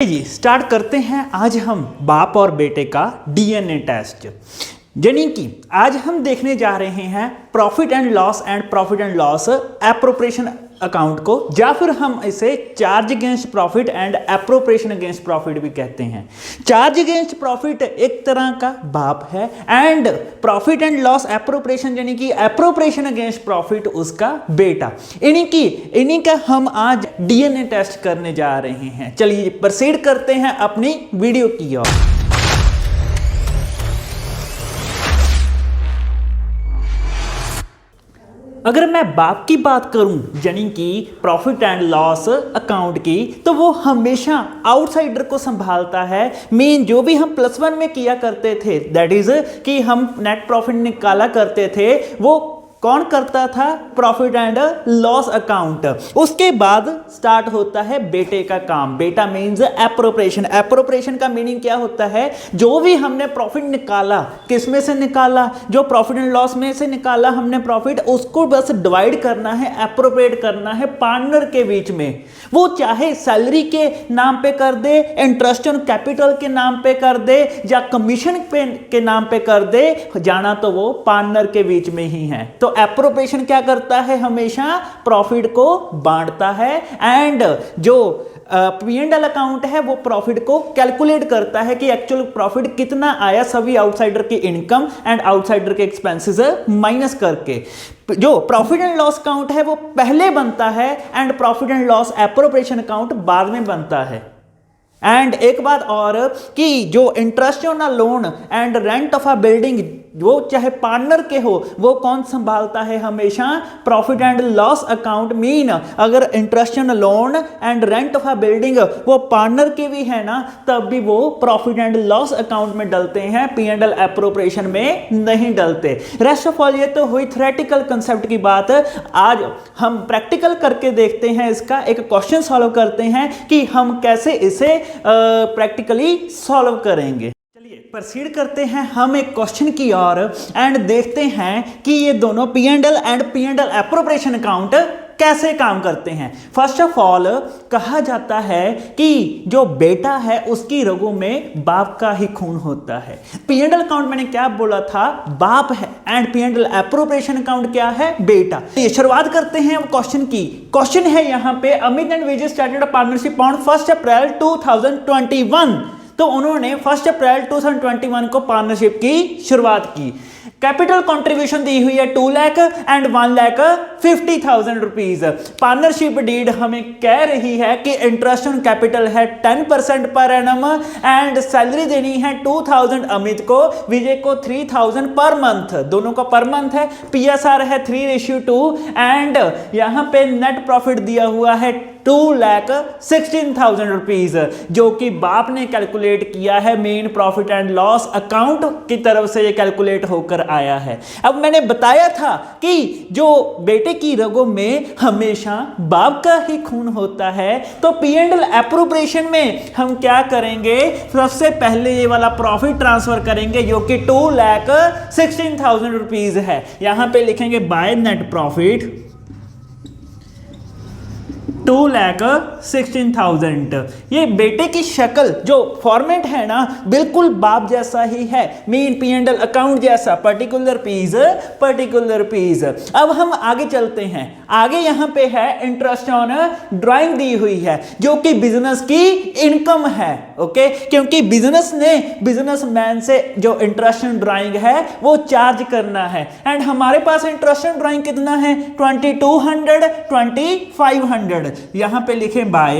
जी start करते हैं। आज हम बाप और बेटे का डीएनए टेस्ट, यानी कि आज हम देखने जा रहे हैं profit and loss appropriation account को, या फिर हम इसे charge against profit and appropriation against profit भी कहते हैं। चार्ज अगेंस्ट प्रॉफिट एक तरह का बाप है and profit and loss appropriation यानी कि एप्रोप्रिएशन अगेंस्ट प्रॉफिट उसका बेटा। इन्हीं का हम आज डीएनए टेस्ट करने जा रहे हैं। चलिए प्रोसीड करते हैं अपनी वीडियो की ओर। अगर मैं बाप की बात करूं यानी कि प्रॉफिट एंड लॉस अकाउंट की, तो वो हमेशा आउटसाइडर को संभालता है। मेन जो भी हम +1 में किया करते थे, दैट इज कि हम नेट प्रॉफिट निकाला करते थे, वो कौन करता था? Profit and loss account. उसके बाद स्टार्ट होता है बेटे का काम। बेटा मीन्स एप्रोप्रिएशन। एप्रोप्रिएशन का मीनिंग क्या होता है? जो भी हमने प्रॉफिट निकाला, किस में से निकाला? जो प्रॉफिट एंड लॉस में से निकाला हमने प्रॉफिट, उसको बस डिवाइड करना है, एप्रोप्रिएट करना है पार्टनर के बीच में। वो चाहे सैलरी के नाम पे कर दे, इंटरेस्ट ऑन कैपिटल के नाम पे कर दे, या कमीशन के नाम पे कर दे, जाना तो वो पार्टनर के बीच में ही है। तो एप्रोप्रिएशन क्या करता है? हमेशा प्रॉफिट को बांटता है एंड जो P&L अकाउंट है वो प्रॉफिट को कैलकुलेट करता है कि एक्चुअल प्रॉफिट कितना आया सभी आउटसाइडर की इनकम एंड आउटसाइडर के एक्सपेंसेस माइनस करके। जो प्रॉफिट एंड लॉस अकाउंट है वो पहले बनता है and profit and loss appropriation account बाद में बनता है। एंड एक बात और कि जो interest on a loan and rent of a building, वो चाहे पार्टनर के हो, वो कौन संभालता है? हमेशा profit and loss account. Mean अगर interest on loan and rent of a building वो पार्टनर के भी है ना, तब भी वो प्रॉफिट एंड लॉस अकाउंट में डलते हैं, P&L एप्रोप्रिएशन में नहीं डलते। रेस्ट ऑफ ऑल ये तो हुई थ्योरेटिकल कंसेप्ट की बात। आज हम प्रैक्टिकल करके देखते हैं, इसका एक क्वेश्चन सॉल्व करते हैं कि हम कैसे इसे प्रैक्टिकली सॉल्व करेंगे। चलिए प्रोसीड करते हैं हम एक क्वेश्चन की ओर एंड देखते हैं कि ये दोनों P&L and P&L appropriation account कैसे काम करते हैं। फर्स्ट ऑफ ऑल कहा जाता है कि जो बेटा है उसकी रगों में बाप का ही खून होता है। P&L अकाउंट मैंने क्या बोला था? बाप है एंड P&L एप्रोप्रिएशन अकाउंट क्या है? बेटा। ये शुरुआत करते हैं क्वेश्चन की। क्वेश्चन है यहाँ पे, Amit and Vijay started a partnership on 1 अप्रैल 2021। तो उन्होंने 1 अप्रैल 2021 को पार्टनरशिप की शुरुआत की। कैपिटल कंट्रीब्यूशन दी हुई है 2 lakh and 1,50,000 rupees. Partnership deed हमें कह रही है कि इंटरेस्ट ऑन कैपिटल है 10% पर एनम एंड सैलरी देनी है 2,000 अमित को, विजय को 3,000 पर मंथ, दोनों का पर मंथ है। PSR है 3:2 एंड यहाँ पे नेट प्रॉफिट दिया हुआ है 2,16,000 रुपीज, जो कि बाप ने कैलकुलेट किया है। Main profit and loss account की तरफ से ये कैलकुलेट होकर आया है। अब मैंने बताया था कि जो बेटे की रगों में हमेशा बाप का ही खून होता है, तो P&L एप्रोप्रिएशन में हम क्या करेंगे? सबसे पहले ये वाला प्रॉफिट ट्रांसफर करेंगे जो कि 2,16,000 रुपीज है। यहां पे लिखेंगे बाय नेट प्रॉफिट 2,16,000। ये बेटे की शक्ल जो फॉर्मेट है ना, बिल्कुल बाप जैसा ही है, मेन P&L अकाउंट जैसा, पर्टिकुलर पीस। अब हम आगे चलते हैं। आगे यहाँ पे है इंटरेस्ट ऑन ड्राइंग दी हुई है, जो कि बिजनेस की इनकम है। ओके, क्योंकि बिजनेसमैन से जो इंटरेस्ट ऑन ड्राइंग है वो चार्ज करना है एंड हमारे पास इंटरेस्ट ऑन ड्राइंग कितना है? 2,200, 2,500। यहां पे लिखें bye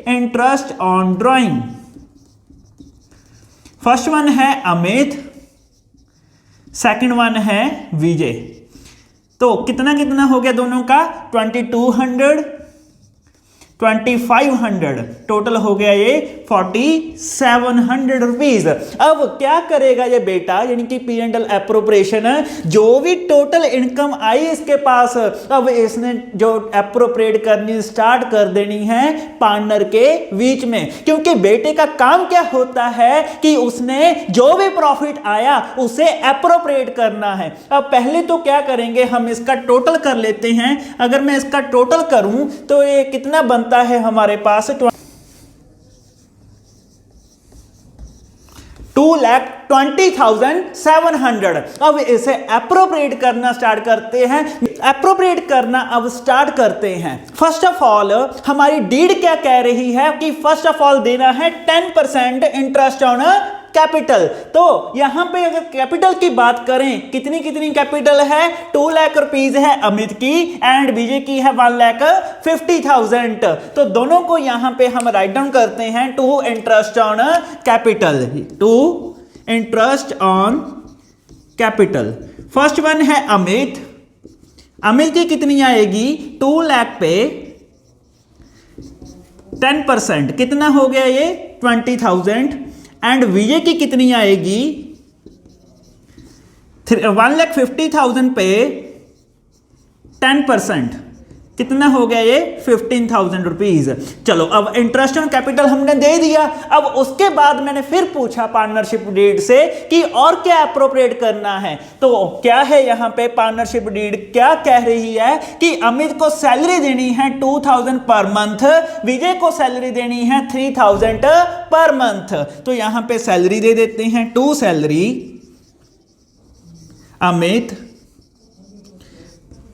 interest on drawing. First one है अमित, सेकंड वन है विजय। तो कितना हो गया दोनों का? 2,200, 2,500, टोटल हो गया ये 4,700 रुपीज। अब क्या करेगा ये बेटा, यानी कि P&L एप्रोप्रिएशन, जो भी टोटल इनकम आई इसके पास, अब इसने जो एप्रोप्रिएट करनी स्टार्ट कर देनी है पार्टनर के बीच में। क्योंकि बेटे का काम क्या होता है कि उसने जो भी प्रॉफिट आया उसे एप्रोप्रिएट करना है। अब पहले तो क्या करेंगे, हम इसका टोटल कर लेते हैं। अगर मैं इसका टोटल करूं तो ये कितना बनता है हमारे पास? 2,20,700। अब इसे अप्रोप्रिएट करना स्टार्ट करते हैं, अप्रोप्रिएट करना अब स्टार्ट करते हैं। फर्स्ट ऑफ ऑल हमारी डीड क्या कह रही है कि फर्स्ट ऑफ ऑल देना है 10% इंटरेस्ट ऑन कैपिटल। तो यहां पे अगर कैपिटल की बात करें, कितनी कितनी कैपिटल है, 2 लाख रुपीज है अमित की एंड विजय की है 1,50,000। तो दोनों को यहां पे हम राइट डाउन करते हैं to interest on capital, to interest on capital. First one है अमित, अमित की कितनी आएगी, 2 लाख पे 10% कितना हो गया ये 20,000 एंड विजय की कितनी आएगी 1,50,000 पे 10% कितना हो गया ये 15,000 रुपीज। चलो अब इंटरेस्ट ऑन कैपिटल हमने दे दिया। अब उसके बाद मैंने फिर पूछा पार्टनरशिप डीड से कि और क्या अप्रोप्रिएट करना है। तो क्या है यहां पे पार्टनरशिप डीड क्या कह रही है कि अमित को सैलरी देनी है 2,000 पर मंथ, विजय को सैलरी देनी है 3,000 पर मंथ। तो यहां पे सैलरी दे देते हैं, टू सैलरी अमित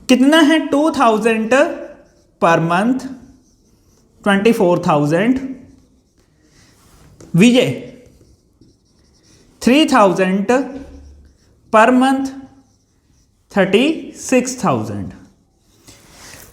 कितना है 2,000 पर मंथ 24,000, विजय 3,000 पर मंथ 36,000।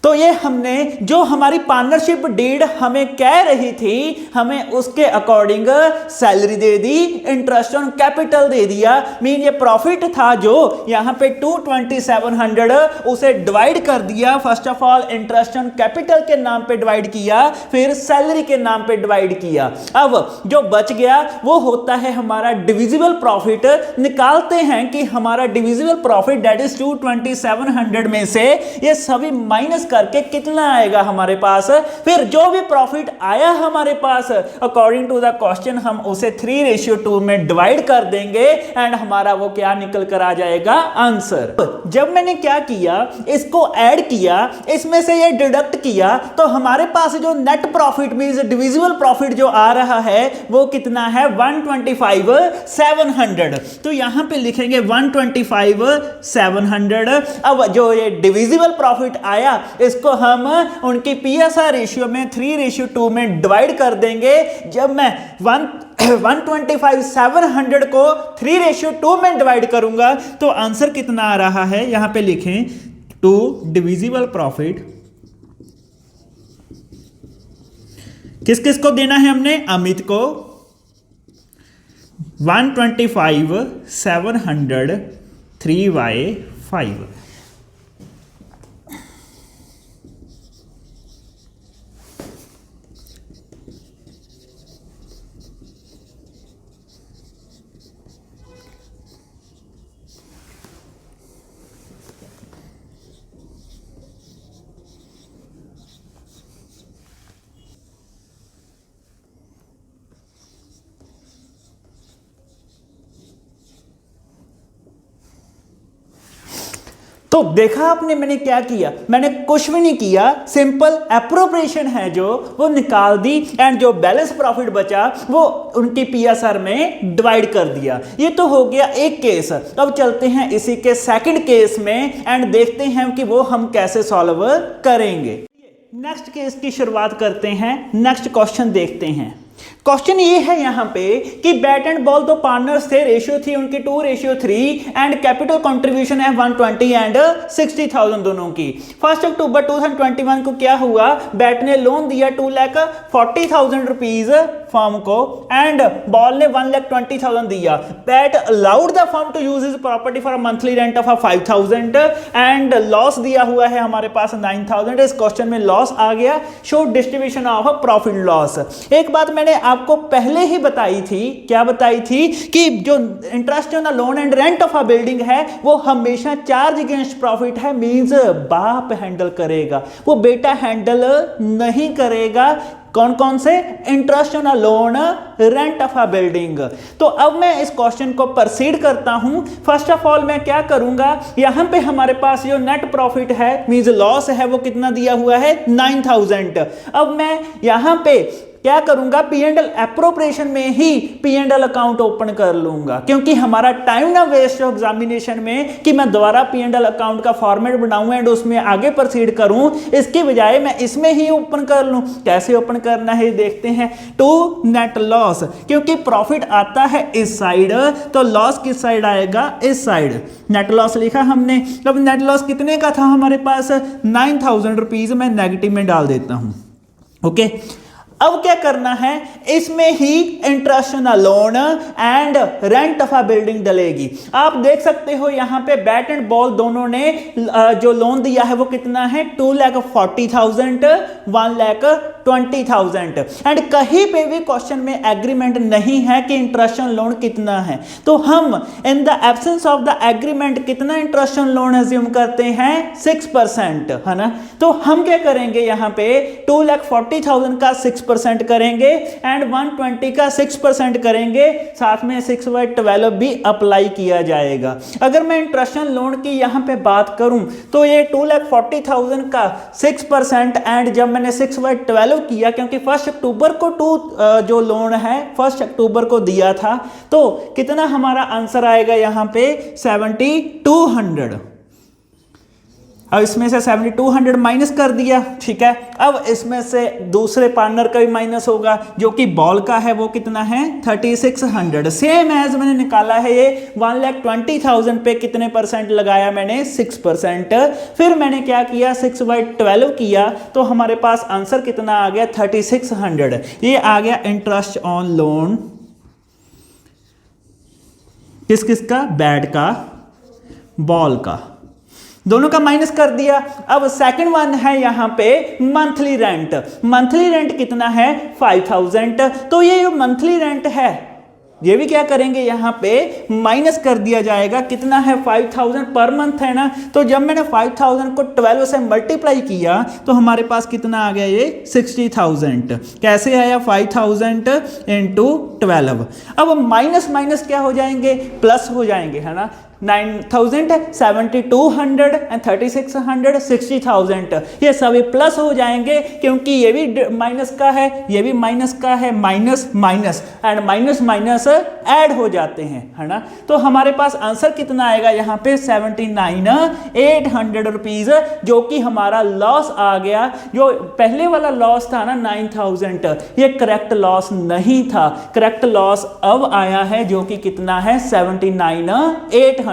तो ये हमने जो हमारी पार्टनरशिप डीड हमें कह रही थी, हमें उसके अकॉर्डिंग सैलरी दे दी, इंटरेस्ट ऑन कैपिटल दे दिया। मीन ये प्रॉफिट था जो यहां पे 2,2700 उसे डिवाइड कर दिया। First of all interest on capital के नाम पे डिवाइड किया, फिर सैलरी के नाम पे डिवाइड किया। अब जो बच गया वो होता है हमारा डिविजिबल प्रॉफिट। निकालते हैं कि हमारा डिविजिबल प्रॉफिट दैट इज 2,2700 में से ये सभी माइनस करके कितना आएगा हमारे पास। फिर जो भी प्रॉफिट आया हमारे पास अकॉर्डिंग टू द क्वेश्चन हम उसे 3:2 में डिवाइड कर देंगे एंड हमारा वो क्या निकल कर आ जाएगा आंसर। जब मैंने क्या किया, इसको ऐड किया, इसमें से ये डिडक्ट किया, तो हमारे पास जो net profit means divisible profit जो आ रहा है वो कितना है 125,700। तो यहां पे लिखेंगे 125,700। अब जो ये डिविजिबल प्रॉफिट आया इसको हम उनकी पीएसआर रेशियो में 3:2 में डिवाइड कर देंगे। जब मैं 125,700 को 3:2 में डिवाइड करूंगा तो आंसर कितना आ रहा है, यहां पे लिखें टू डिविजिबल प्रॉफिट किस किस को देना है हमने, अमित को 125,700 3/5। तो देखा आपने मैंने क्या किया, मैंने कुछ भी नहीं किया, सिंपल एप्रोप्रिएशन है जो वो निकाल दी एंड जो बैलेंस प्रॉफिट बचा वो उनकी पीएसआर में डिवाइड कर दिया। ये तो हो गया एक केस। अब चलते हैं इसी के सेकंड केस में एंड देखते हैं कि वो हम कैसे सॉल्व करेंगे। नेक्स्ट केस की शुरुआत करते हैं, नेक्स्ट क्वेश्चन देखते हैं। क्वेश्चन ये है यहां पे कि बैट एंड बॉल तो पार्टनर्स थे, रेशियो थी उनकी 2:3 एंड कैपिटल कंट्रीब्यूशन है 120 एंड 60,000 दोनों की। 1 अक्टूबर 2021 को क्या हुआ, बैट ने लोन दिया 2,40,000 रुपीज फर्म को एंड बॉल ने 1,20,000 दिया। Bat allowed the firm to use his property for monthly rent of 5,000 and loss दिया हुआ है हमारे पास 9,000। इस क्वेश्चन में लॉस आ गया, show distribution of profit loss. एक बात मैंने आपको पहले ही बताई थी, क्या बताई थी कि जो interest on the loan and rent of a building है वो हमेशा चार्ज अगेंस्ट प्रॉफिट है, मींस बाप हैंडल करेगा, वो बेटा हैंडल नहीं करेगा। कौन कौन से, interest on a loan, rent of a building. तो अब मैं इस क्वेश्चन को प्रोसीड करता हूं। फर्स्ट ऑफ ऑल मैं क्या करूंगा, यहां पे हमारे पास जो नेट प्रॉफिट है मींस लॉस है वो कितना दिया हुआ है 9,000। अब मैं यहां पे क्या करूंगा, पी एंड एल एप्रोप्रिएशन में ही P and L account open कर लूंगा, क्योंकि हमारा टाइम ना वेस्ट हो एग्जामिनेशन में कि मैं दोबारा पी एंड एल अकाउंट का फॉर्मेट बनाऊं एंड उसमें आगे प्रोसीड करूं। इसकी बजाय मैं इसमें ही ओपन कर लूं। कैसे ओपन करना है देखते हैं। टू नेट लॉस, क्योंकि प्रॉफिट आता है इस साइड तो लॉस किस साइड आएगा, इस साइड। नेट लॉस लिखा हमने। अब नेट लॉस कितने का था हमारे पास, 9,000 रुपीज मैं नेगेटिव में डाल देता हूं। ओके, अब क्या करना है, इसमें ही interest on loan and rent of a building डलेगी। आप देख सकते हो यहाँ पे बैट एंड बॉल दोनों ने जो लोन दिया है वो कितना है, 2,40,000, 1,20,000 एंड कहीं पे भी क्वेश्चन में एग्रीमेंट नहीं है कि इंटरेस्ट ऑन लोन कितना है। तो हम in the absence of the agreement कितना इंटरेस्ट ऑन लोन अज्यूम करते हैं, 6%, है ना। तो हम क्या करेंगे यहाँ पे 2,40,000 का 6% करेंगे एंड 120 का 6% करेंगे, साथ में 6/12 भी अप्लाई किया जाएगा। अगर मैं इंटरेस्ट ऑन लोन की यहाँ पे बात करूं तो ये 2,40,000 का 6% एंड जब मैंने 6/12 किया, क्योंकि 1 अक्टूबर को जो लोन है 1 अक्टूबर को दिया था, तो कितना हमारा आंसर आएगा यहाँ पे 7,200। अब इसमें से 7,200 माइनस कर दिया, ठीक है। अब इसमें से दूसरे पार्टनर का भी माइनस होगा, जो कि बॉल का है, वो कितना है 3,600। सेम एज मैंने निकाला है ये 1,20,000 पे कितने परसेंट लगाया मैंने, 6%। फिर मैंने क्या किया, 6/12 किया, तो हमारे पास आंसर कितना आ गया 3,600। ये आ गया इंटरेस्ट ऑन लोन किस किस का, बैट का, बॉल का, दोनों का माइनस कर दिया। अब सेकंड वन है यहाँ पे मंथली रेंट। मंथली रेंट कितना है 5,000। तो ये जो मंथली रेंट है ये भी क्या करेंगे, यहाँ पे माइनस कर दिया जाएगा। कितना है 5,000 पर मंथ है ना। तो जब मैंने 5,000 को 12 से मल्टीप्लाई किया तो हमारे पास कितना आ गया, ये 60,000। कैसे आया, 5,000 इंटू 12। अब माइनस माइनस क्या हो जाएंगे, प्लस हो जाएंगे, है ना। 9,000, 7,200 एंड 3,600, 60,000 ये सभी प्लस हो जाएंगे, क्योंकि ये भी माइनस का है, ये भी माइनस का है, minus minus and minus minus add हो जाते हैं, है ना। तो हमारे पास आंसर कितना आएगा यहाँ पे 79,800 रुपीज, जो कि हमारा लॉस आ गया। जो पहले वाला लॉस था ना 9,000, ये करेक्ट लॉस नहीं था। करेक्ट लॉस अब आया है जो कि कितना है 79,800।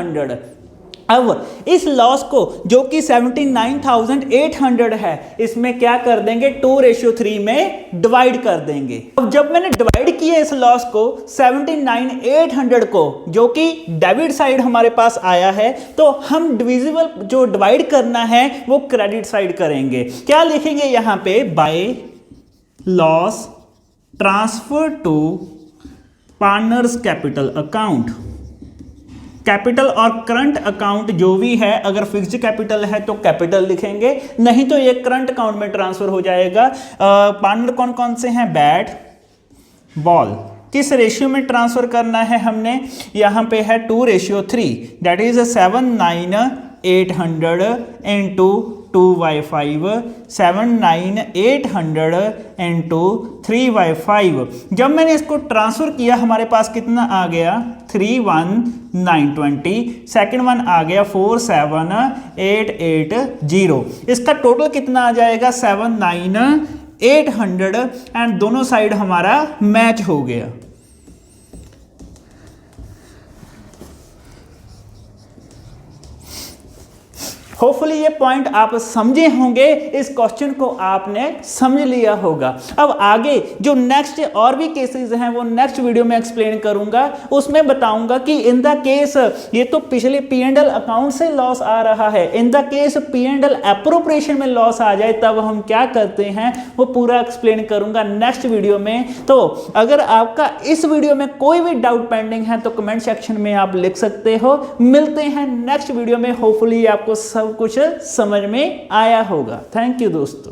अब इस लॉस को जो कि 79,800 है, इसमें क्या कर देंगे 2:3 में डिवाइड कर देंगे। अब जब मैंने डिवाइड किया इस लॉस को 79,800 को, जो कि डेबिट साइड हमारे पास आया है, तो हम डिविजिबल जो डिवाइड करना है वो क्रेडिट साइड करेंगे। क्या लिखेंगे यहाँ पे, by loss transfer to partners capital account. Capital और करंट अकाउंट जो भी है, अगर फिक्स्ड कैपिटल है तो कैपिटल लिखेंगे, नहीं तो ये करंट अकाउंट में ट्रांसफर हो जाएगा। पार्टनर कौन कौन से हैं, बैट, बॉल। किस रेशियो में ट्रांसफर करना है हमने, यहाँ पे है 2:3, दैट इज 7,9,800 इंटू 2/5, 7,9,800 इंटू 3/5। जब मैंने इसको ट्रांसफर किया हमारे पास कितना आ गया 3,1,920। सेकेंड वन आ गया 4,7,880। इसका टोटल कितना आ जाएगा 7,9,800 एंड दोनों साइड हमारा मैच हो गया। होपफुली ये पॉइंट आप समझे होंगे, इस क्वेश्चन को आपने समझ लिया होगा। अब आगे जो नेक्स्ट और भी केसेस हैं वो नेक्स्ट वीडियो में एक्सप्लेन करूंगा। उसमें बताऊंगा कि इन द केस, ये तो पिछले P&L अकाउंट से लॉस आ रहा है, in the case P&L appropriation में लॉस आ जाए तब हम क्या करते हैं, वो पूरा एक्सप्लेन करूंगा नेक्स्ट वीडियो में। तो अगर आपका इस वीडियो में कोई भी डाउट पेंडिंग है तो कमेंट सेक्शन में आप लिख सकते हो। मिलते हैं नेक्स्ट वीडियो में। होपफुली आपको सब कुछ समझ में आया होगा। थैंक यू दोस्तों।